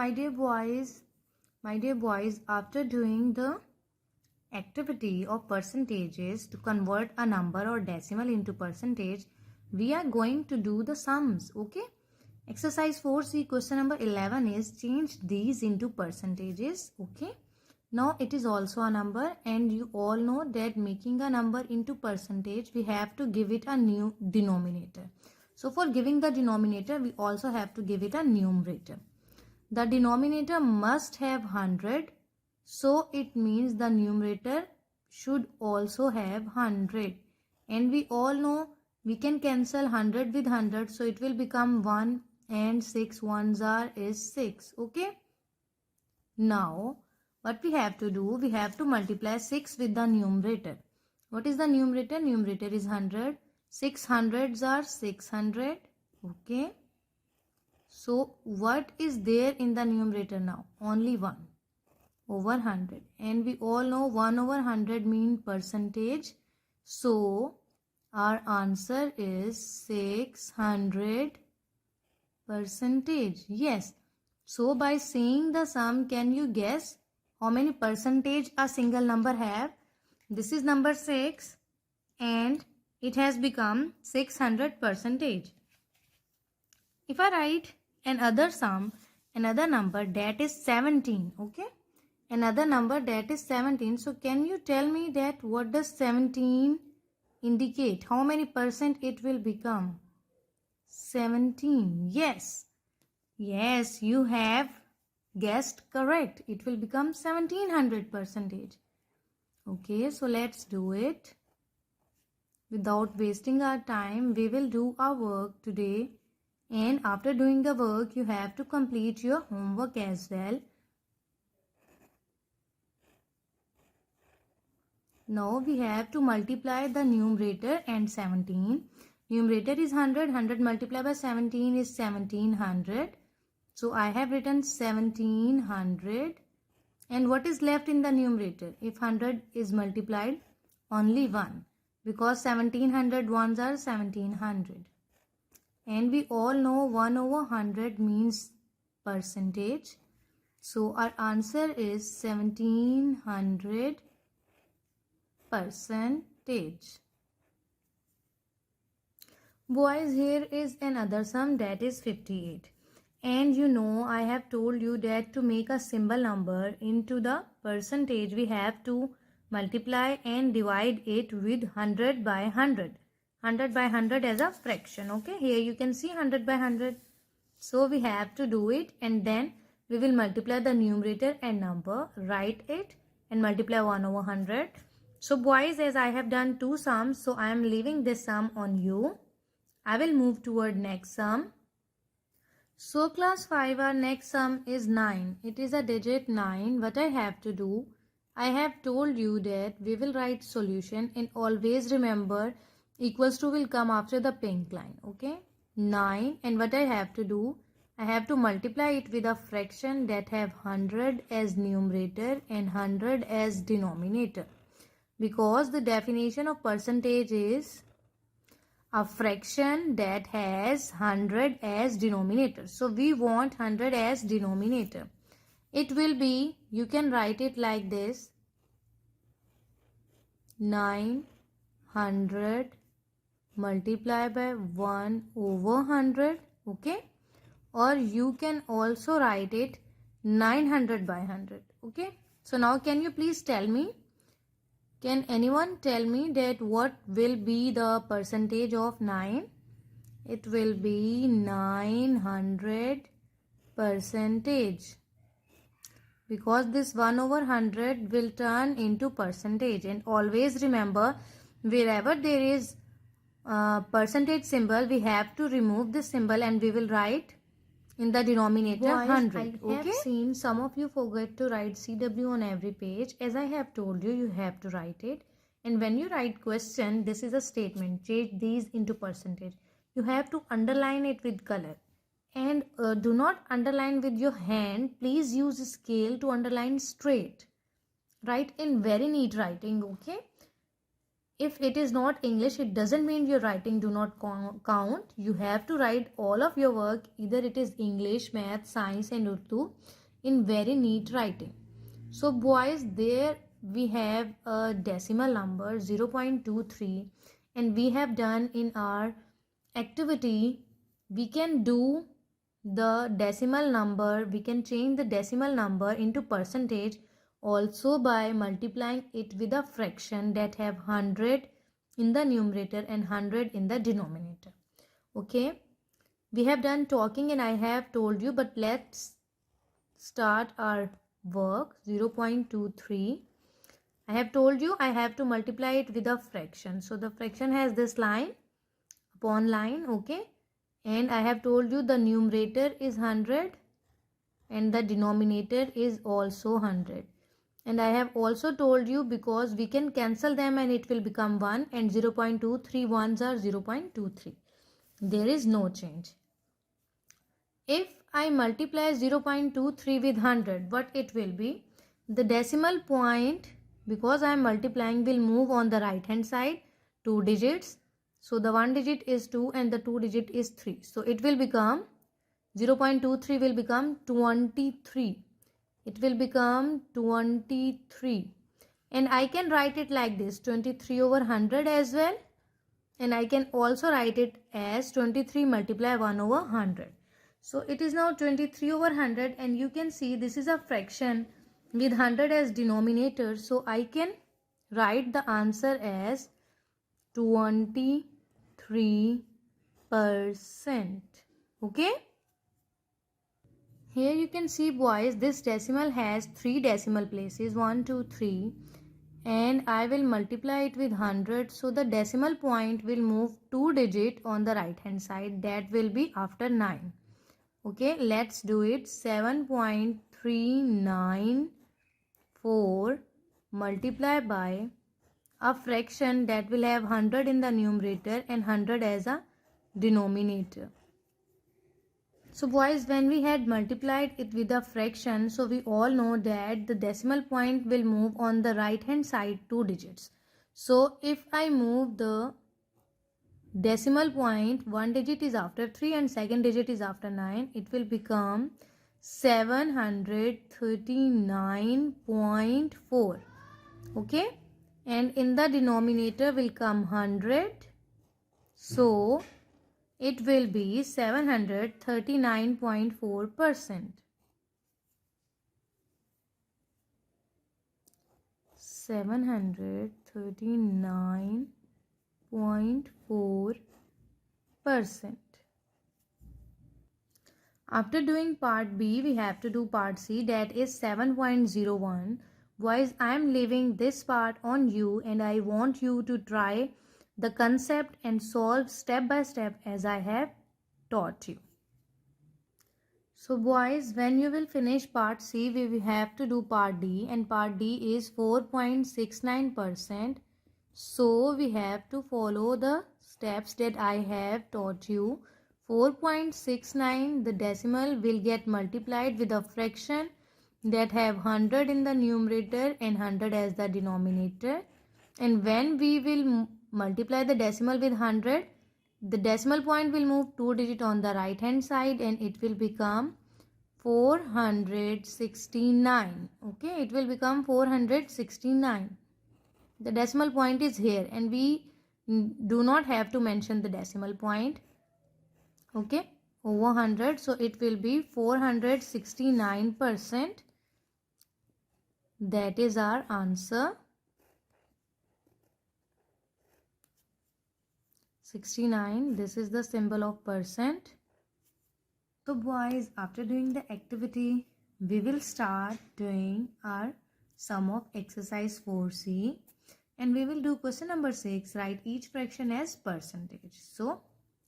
My dear boys, after doing the activity of percentages to convert a number or decimal into percentage, we are going to do the sums. Okay, exercise 4C question number 11 is change these into percentages. Okay, now it is also a number, and you all know that making a number into percentage, we have to give it a new denominator. So for giving the denominator, we also have to give it a numerator. The denominator must have 100, so it means the numerator should also have 100. And we all know we can cancel 100 with 100, so it will become 1, and 6 ones is 6. Okay. Now what we have to do, we have to multiply 6 with the numerator. What is the numerator? Numerator is 100. 6 hundreds are 600. Okay. So what is there in the numerator now? Only 1 over 100. And we all know 1 over 100 mean percentage. So our answer is 600 percentage. Yes. So by saying the sum, can you guess how many percentage a single number have? This is number 6 and it has become 600 percentage. If I write another sum, another number that is 17, okay, another number that is 17, so can you tell me that what does 17 indicate? How many percent it will become? 17. Yes, you have guessed correct. It will become 1700 percentage. Okay, so let's do it. Without wasting our time, we will do our work today. And after doing the work, you have to complete your homework as well. Now we have to multiply the numerator and 17. Numerator is 100. 100 multiplied by 17 is 1700. So I have written 1700. And what is left in the numerator? If 100 is multiplied, only 1. Because 1700 ones are 1700. And we all know 1 over 100 means percentage. So our answer is 1700 percentage. Boys, here is another sum that is 58. And you know, I have told you that to make a symbol number into the percentage, we have to multiply and divide it with 100 by 100. 100 by 100 as a fraction. Okay, here you can see 100 by 100. So we have to do it, and then we will multiply the numerator and number, write it and multiply 1 over 100. So boys, as I have done two sums, so I am leaving this sum on you. I will move toward next sum. So class 5, our next sum is 9. It is a digit 9. What I have to do, I have told you that we will write solution, and always remember equals to will come after the pink line. Okay, 9, and what I have to do, I have to multiply it with a fraction that have 100 as numerator and 100 as denominator, because the definition of percentage is a fraction that has 100 as denominator. So we want 100 as denominator. It will be, you can write it like this, 900 multiply by 1 over 100. Okay, or you can also write it 900 by 100. Okay, so now can you please tell me, can anyone tell me that what will be the percentage of 9? It will be 900 percentage, because this 1 over 100 will turn into percentage. And always remember, wherever there is percentage symbol, we have to remove this symbol and we will write in the denominator 100. I have seen some of you forget to write CW on every page. As I have told you, you have to write it. And when you write question, this is a statement, change these into percentage. You have to underline it with color. And do not underline with your hand. Please use a scale to underline straight. Write in very neat writing, okay? if it is not English, it doesn't mean your writing do not count. You have to write all of your work, either it is English, math, science and Urdu, in very neat writing. So boys, there we have a decimal number 0.23, and we have done in our activity, we can do the decimal number, we can change the decimal number into percentage also by multiplying it with a fraction that have 100 in the numerator and 100 in the denominator. Okay, we have done talking and I have told you, but let's start our work. 0.23, I have told you I have to multiply it with a fraction. So the fraction has this line upon line. Okay, and I have told you the numerator is 100 and the denominator is also 100. And I have also told you, because we can cancel them and it will become 1, and 0.23 ones are 0.23. There is no change. If I multiply 0.23 with 100, what it will be? The decimal point, because I am multiplying, will move on the right hand side 2 digits. So the 1 digit is 2 and the 2 digit is 3. So it will become 0.23 will become 23. It will become 23. And I can write it like this, 23 over 100 as well. And I can also write it as 23 multiply 1 over 100. So it is now 23 over 100, and you can see this is a fraction with 100 as denominator. So I can write the answer as 23%. Okay. Here you can see boys, this decimal has 3 decimal places, 1, 2, 3, and I will multiply it with 100. So the decimal point will move 2 digit on the right hand side, that will be after 9. Okay, let's do it. 7.394 multiplied by a fraction that will have 100 in the numerator and 100 as a denominator. So boys, when we had multiplied it with a fraction, so we all know that the decimal point will move on the right hand side 2 digits. So if I move the decimal point, 1 digit is after 3 and second digit is after 9, it will become 739.4. Okay, and in the denominator will come 100. So it will be 739.4%. 739.4%. After doing part B, we have to do part C, that is 7.01. Boys, I am leaving this part on you and I want you to try the concept and solve step by step as I have taught you. So boys, when you will finish part C, we will have to do part D, and part D is 4.69%. So we have to follow the steps that I have taught you. 4.69, the decimal will get multiplied with a fraction that have 100 in the numerator and 100 as the denominator. And when we will multiply the decimal with 100, the decimal point will move 2 digit on the right hand side and it will become 469. Okay, it will become 469. The decimal point is here and we do not have to mention the decimal point. Okay, over 100, so it will be 469%. That is our answer. 69, this is the symbol of percent. So boys, after doing the activity, we will start doing our sum of exercise 4C, and we will do question number 6, write each fraction as percentage. So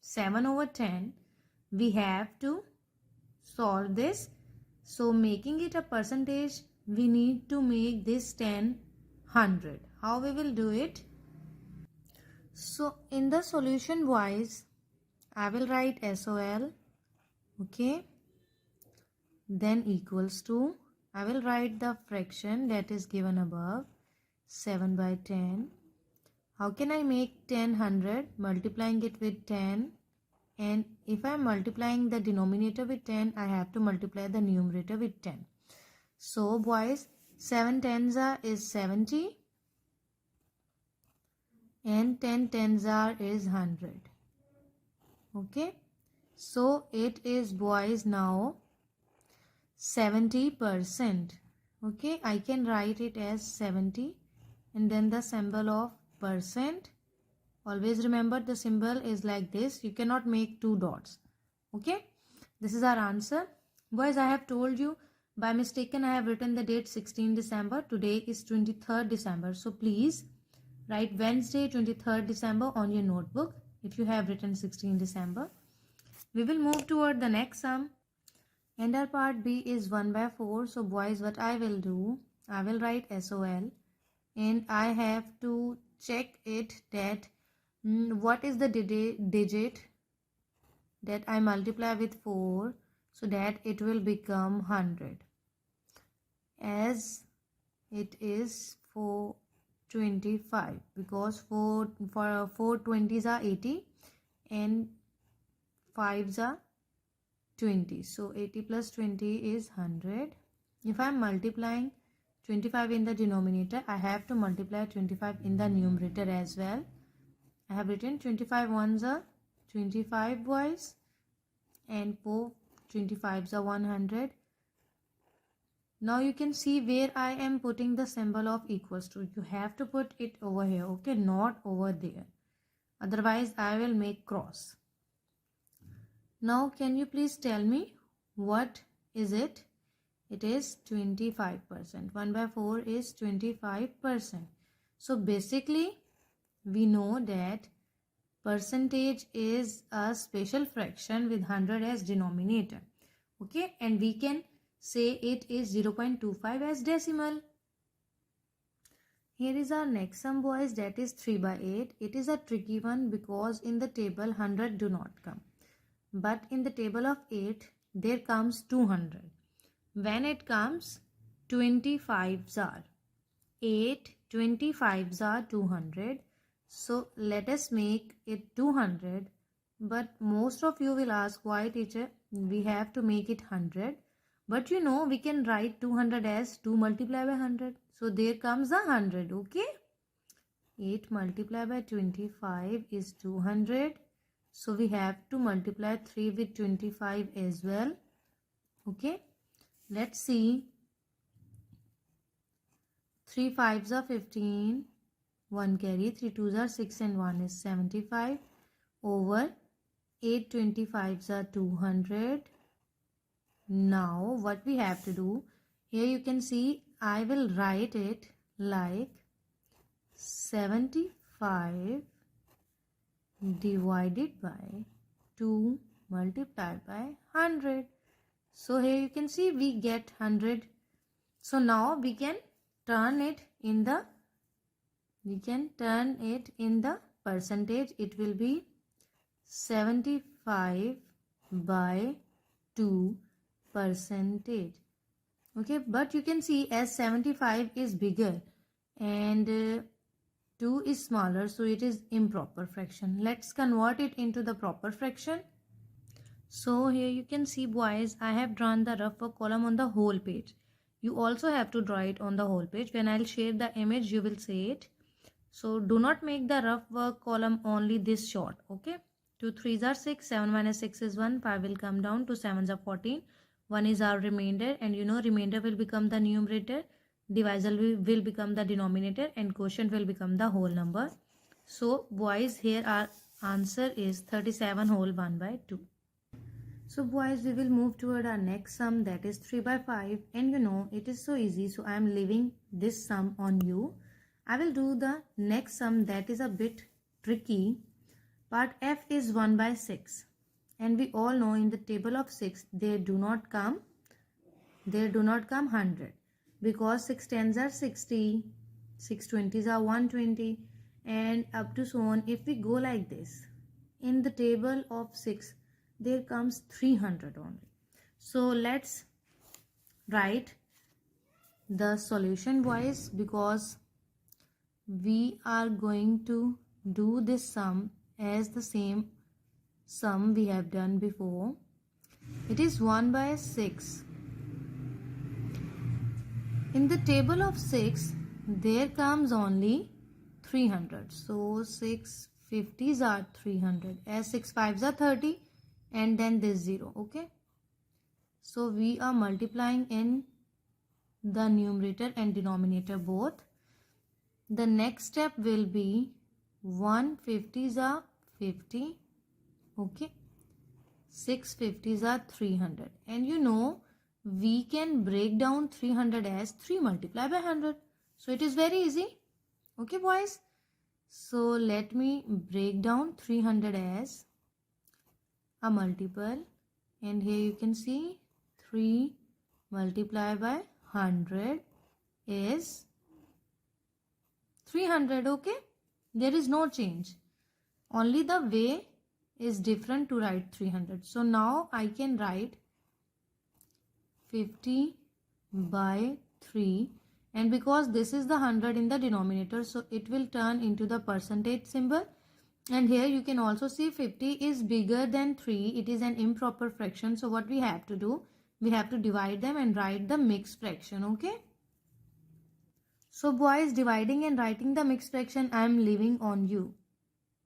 7 over 10, we have to solve this. So making it a percentage, we need to make this 10 100. How we will do it? So in the solution wise, I will write SOL, okay, then equals to, I will write the fraction that is given above, 7 by 10. How can I make 10 100? Multiplying it with 10. And if I am multiplying the denominator with 10, I have to multiply the numerator with 10. So boys, 7 tens are is 70 and 10 tens are is 100. Okay. So it is boys now 70%. Okay. I can write it as 70 and then the symbol of percent. Always remember the symbol is like this. You cannot make two dots. Okay. This is our answer. Boys, I have told you by mistaken I have written the date 16 December. Today is 23rd December. So please write Wednesday 23rd December on your notebook if you have written 16 December. We will move toward the next sum. And our part B is 1 by 4. So boys, what I will do, I will write SOL and I have to check it that what is the digit that I multiply with 4 so that it will become 100, as it is 425, because 4 20s are 80 and 5s are 20. So 80 plus 20 is 100. If I am multiplying 25 in the denominator, I have to multiply 25 in the numerator as well. I have written 25 ones are 25 boys and 4 25s are 100. Now you can see where I am putting the symbol of equals to. You have to put it over here, okay, not over there. Otherwise I will make cross. Now can you please tell me what is it? It is 25%. 1 by 4 is 25%. So basically we know that percentage is a special fraction with 100 as denominator. Okay, and we can say it is 0.25 as decimal. Here is our next sum boys, that is 3 by 8. It is a tricky one because in the table 100 do not come. But in the table of 8 there comes 200. When it comes 25s are 8, 25s are 200. So let us make it 200. But most of you will ask, why teacher we have to make it 100? But you know we can write 200 as 2 multiplied by 100. So there comes the 100. Okay. 8 multiplied by 25 is 200. So we have to multiply 3 with 25 as well. Okay. Let's see. 3 5s are 15. 1 carry. 3 2s are 6 and 1 is 75. Over 8 25s are 200. Now what we have to do, here you can see I will write it like 75 divided by 2 multiplied by 100. So here you can see we get 100. So now we can turn it in the percentage. It will be 75 by 2 percentage. Okay, but you can see as 75 is bigger and 2 is smaller, so it is improper fraction. Let's convert it into the proper fraction. So here you can see boys, I have drawn the rough work column on the whole page. You also have to draw it on the whole page. When I'll share the image, you will see it. So do not make the rough work column only this short. Okay. 2 3s are 6. 7 minus 6 is 1. 5 will come down. 2 7s are 14. 1 is our remainder. And you know remainder will become the numerator. Divisor will become the denominator. And quotient will become the whole number. So boys, here our answer is 37 whole 1 by 2. So boys, we will move toward our next sum, that is 3 by 5. And you know it is so easy. So I am leaving this sum on you. I will do the next sum that is a bit tricky. Part F is 1 by 6. And we all know in the table of 6 there do not come 100. Because 6 tens are 60. 6 20s are 120. And up to so on. If we go like this, in the table of 6 there comes 300 only. So let's write the solution boys, because we are going to do this sum as the same sum we have done before. It is 1 by 6. In the table of 6, there comes only 300. So 6 50s are 300. As 6 5s are 30 and then this 0. Okay. So we are multiplying in the numerator and denominator both. The next step will be 1 50s are 50. Okay. 6 50s are 300. And you know, we can break down 300 as 3 multiplied by 100. So it is very easy. Okay, boys. So let me break down 300 as a multiple. And here you can see 3 multiplied by 100 is 300. Okay. There is no change. Only the way is different to write 300. So now I can write 50 by 3, and because this is the 100 in the denominator, so it will turn into the percentage symbol. And here you can also see 50 is bigger than 3. It is an improper fraction. So what we have to do, we have to divide them and write the mixed fraction. Okay. So boys, dividing and writing the mixed fraction I am leaving on you.